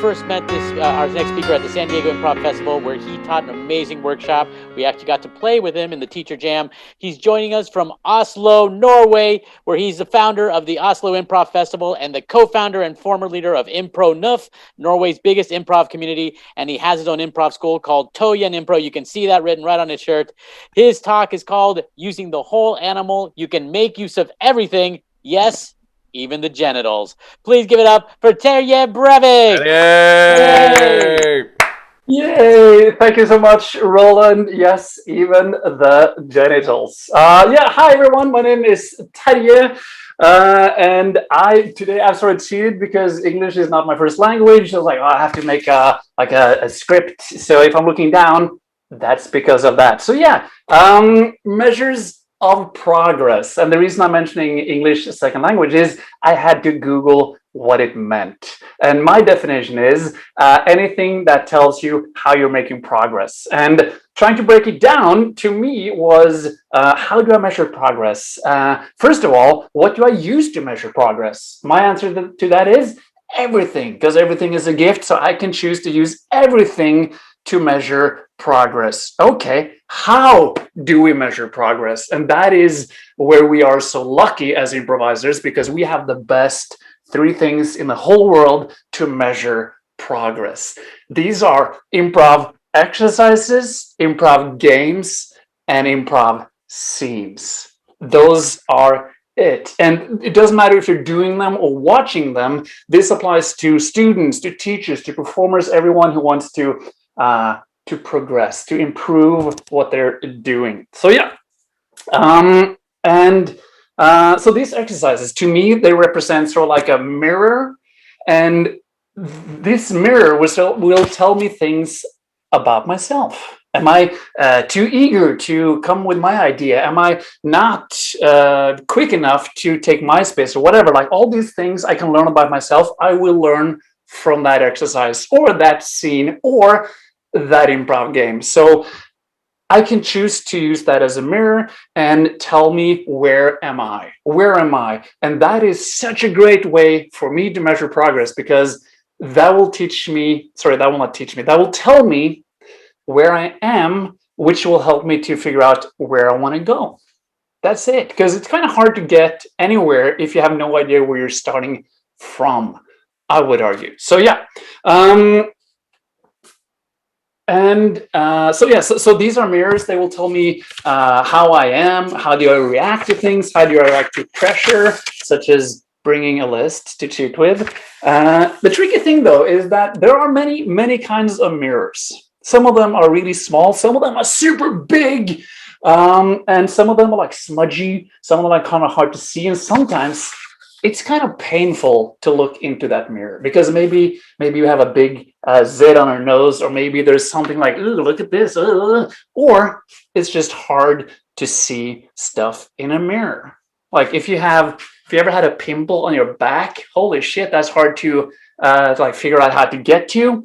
first met our next speaker at the San Diego Improv Festival, where he taught an amazing workshop. We actually got to play with him in the Teacher Jam. He's joining us from Oslo, Norway, where he's the founder of the Oslo Improv Festival and the co-founder and former leader of Improv Nuff, Norway's biggest improv community. And he has his own improv school called Terje Improv. You can see that written right on his shirt. His talk is called Using the Whole Animal. You can make use of everything. Yes, even the genitals. Please give it up for Terje Brevik. Yay! Yay! Thank you so much, Roland. Yes, even the genitals. Hi everyone. My name is Terje, and today I'm sort of cheated because English is not my first language. I was like, I have to make a script. So if I'm looking down, that's because of that. So measures of progress. And the reason I'm mentioning English as second language is I had to Google what it meant. And my definition is anything that tells you how you're making progress. And trying to break it down to me was how do I measure progress? First of all, what do I use to measure progress? My answer to that is everything, because everything is a gift. So I can choose to use everything to measure progress. Okay, how do we measure progress? And that is where we are so lucky as improvisers, because we have the best three things in the whole world to measure progress. These are improv exercises, improv games, and improv scenes. Those are it. And it doesn't matter if you're doing them or watching them. This applies to students, to teachers, to performers, everyone who wants to progress, to improve what they're doing. So so these exercises, to me, they represent sort of like a mirror, and this mirror will tell me things about myself. Am I too eager to come with my idea? Am I not quick enough to take my space or whatever? Like all these things I can learn about myself, I will learn from that exercise or that scene or that improv game. So I can choose to use that as a mirror and tell me, where am I? Where am I? And that is such a great way for me to measure progress, because that will that will tell me where I am, which will help me to figure out where I want to go. That's it, because it's kind of hard to get anywhere if you have no idea where you're starting from, I would argue. So so these are mirrors. They will tell me how I am, how do I react to things, how do I react to pressure, such as bringing a list to cheat with. The tricky thing, though, is that there are many, many kinds of mirrors. Some of them are really small, some of them are super big, and some of them are like smudgy, some of them are kind of hard to see, and sometimes it's kind of painful to look into that mirror, because maybe you have a big zit on your nose, or maybe there's something like, ooh, look at this, or it's just hard to see stuff in a mirror. Like if you ever had a pimple on your back, holy shit, that's hard to figure out how to get to.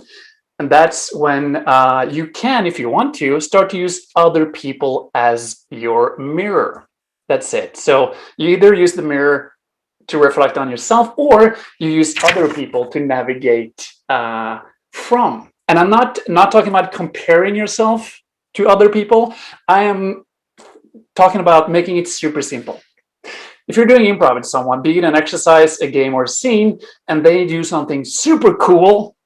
And that's when you can, if you want to, start to use other people as your mirror. That's it. So you either use the mirror to reflect on yourself, or you use other people to navigate from. And I'm not talking about comparing yourself to other people. I am talking about making it super simple. If you're doing improv with someone, be it an exercise, a game, or a scene, and they do something super cool,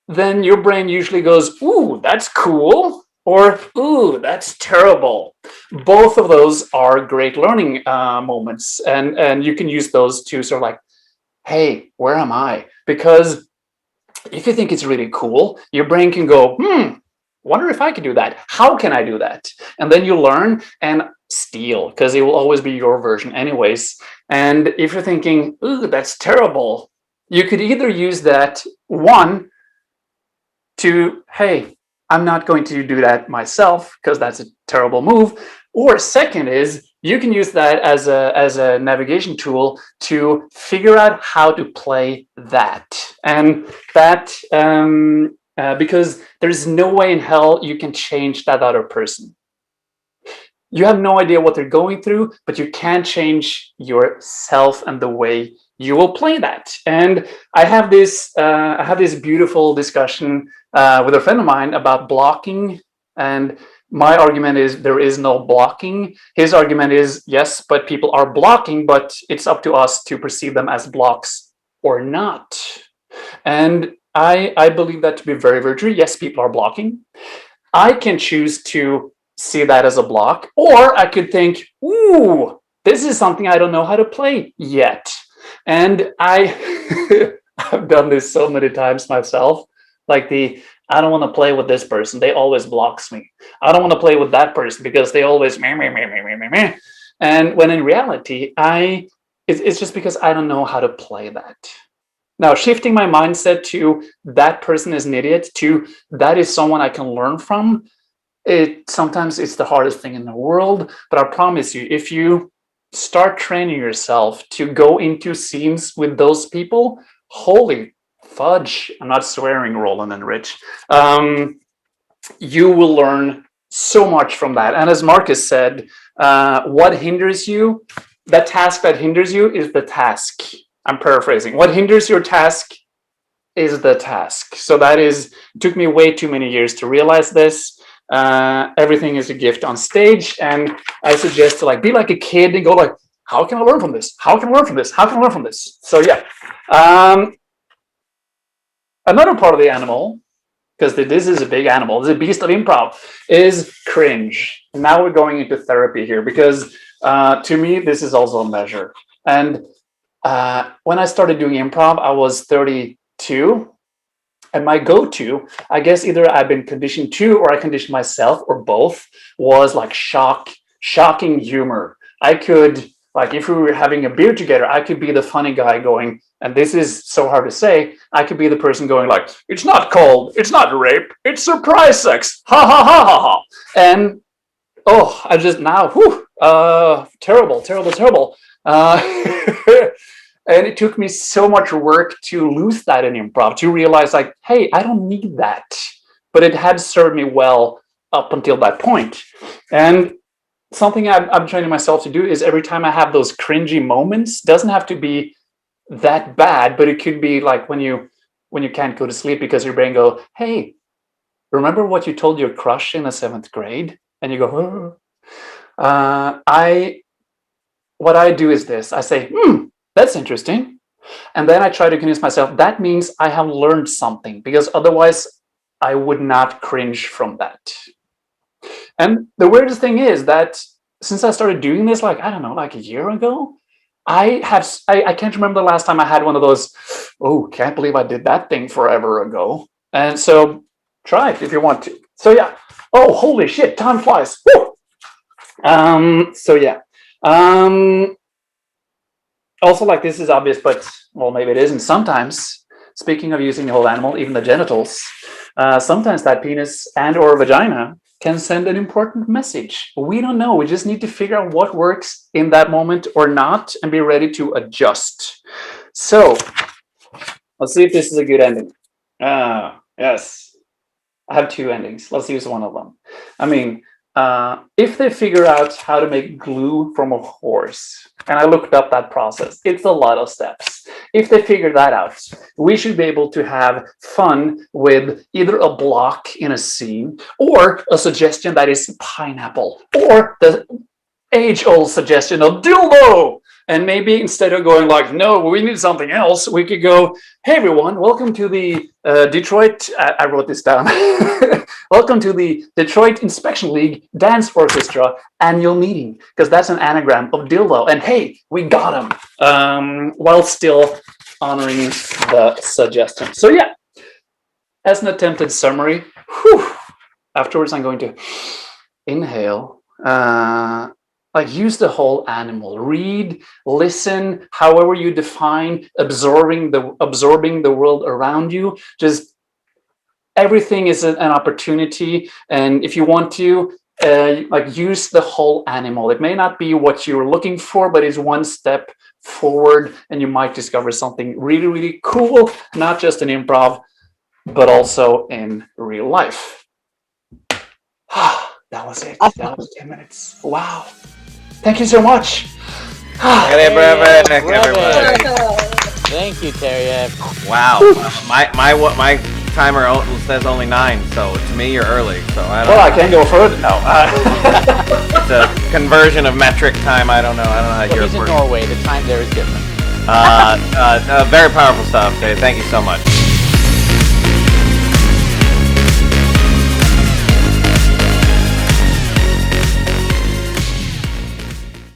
then your brain usually goes, ooh, that's cool, or ooh, that's terrible. Both of those are great learning moments, and you can use those to sort of like, hey, where am I? Because if you think it's really cool, your brain can go, wonder if I could do that. How can I do that? And then you learn and steal, because it will always be your version anyways. And if you're thinking, ooh, that's terrible, you could either use that one to, hey, I'm not going to do that myself because that's a terrible move. Or second is, you can use that as a navigation tool to figure out how to play that. And that, because there's no way in hell you can change that other person. You have no idea what they're going through, but you can change yourself and the way you will play that. And I have this beautiful discussion with a friend of mine about blocking. And my argument is there is no blocking. His argument is yes, but people are blocking, but it's up to us to perceive them as blocks or not. And I believe that to be very, very true. Yes, people are blocking. I can choose to see that as a block, or I could think, ooh, this is something I don't know how to play yet. And I've done this so many times myself. Like I don't want to play with this person. They always blocks me. I don't want to play with that person because they always meh, meh, meh, meh, meh, meh, meh. And when in reality, it's just because I don't know how to play that. Now, shifting my mindset to that person is an idiot to that is someone I can learn from. Sometimes it's the hardest thing in the world, but I promise you, if you start training yourself to go into scenes with those people, holy fudge! I'm not swearing, Roland and Rich. You will learn so much from that. And as Marcus said, what hinders you? The task that hinders you is the task. I'm paraphrasing. What hinders your task is the task. So it took me way too many years to realize this. Everything is a gift on stage, and I suggest to be like a kid and go like, how can I learn from this? How can I learn from this? How can I learn from this? So yeah. Another part of the animal, because this is a big animal, this is a beast of improv, is cringe. And now we're going into therapy here because to me, this is also a measure. And when I started doing improv, I was 32. And my go-to, I guess either I've been conditioned to or I conditioned myself or both, was like shocking humor. I could, if we were having a beer together, I could be the funny guy going, and this is so hard to say, I could be the person going like, it's not cold, it's not rape, it's surprise sex, ha ha ha ha ha. And I just now, terrible. And it took me so much work to lose that in improv, to realize hey, I don't need that. But it had served me well up until that point. And something I'm training myself to do is every time I have those cringy moments, doesn't have to be that bad, but it could be like when you can't go to sleep because your brain go, hey, remember what you told your crush in the 7th grade? And you go, what I do is this. I say, that's interesting. And then I try to convince myself that means I have learned something, because otherwise I would not cringe from that. And the weirdest thing is that since I started doing this, I don't know, a year ago, I can't remember the last time I had one of those, can't believe I did that thing forever ago. And so try it if you want to. So yeah. Oh, holy shit, time flies. Woo! So yeah. Also, this is obvious, but well, maybe it isn't. Sometimes, speaking of using the whole animal, even the genitals, sometimes that penis and or vagina can send an important message. We don't know. We just need to figure out what works in that moment or not and be ready to adjust. So let's see if this is a good ending. Yes. I have 2 endings. Let's use one of them. I mean, if they figure out how to make glue from a horse, and I looked up that process, it's a lot of steps. If they figure that out, we should be able to have fun with either a block in a scene or a suggestion that is pineapple, or the age-old suggestion of dildo. And maybe instead of going no, we need something else, we could go, hey everyone, welcome to the Detroit, I wrote this down. Welcome to the Detroit Inspection League Dance Orchestra annual meeting, because that's an anagram of dildo. And hey, we got him, while still honoring the suggestion. So yeah, as an attempted summary, afterwards I'm going to inhale, use the whole animal, read, listen, however you define absorbing the world around you. Just everything is an opportunity, and if you want to use the whole animal. It may not be what you're looking for, but it's one step forward, and you might discover something really, really cool, not just in improv, but also in real life. That was it. That was 10 minutes. Wow. Thank you so much. Brevik, everybody. Thank you, Terje. Wow. My timer says only 9, so to me you're early. So I don't. Well, I can go further now. It's a conversion of metric time. I don't know how Well, yours he's in works. Norway. The time there is different. Very powerful stuff, Dave. Thank you so much.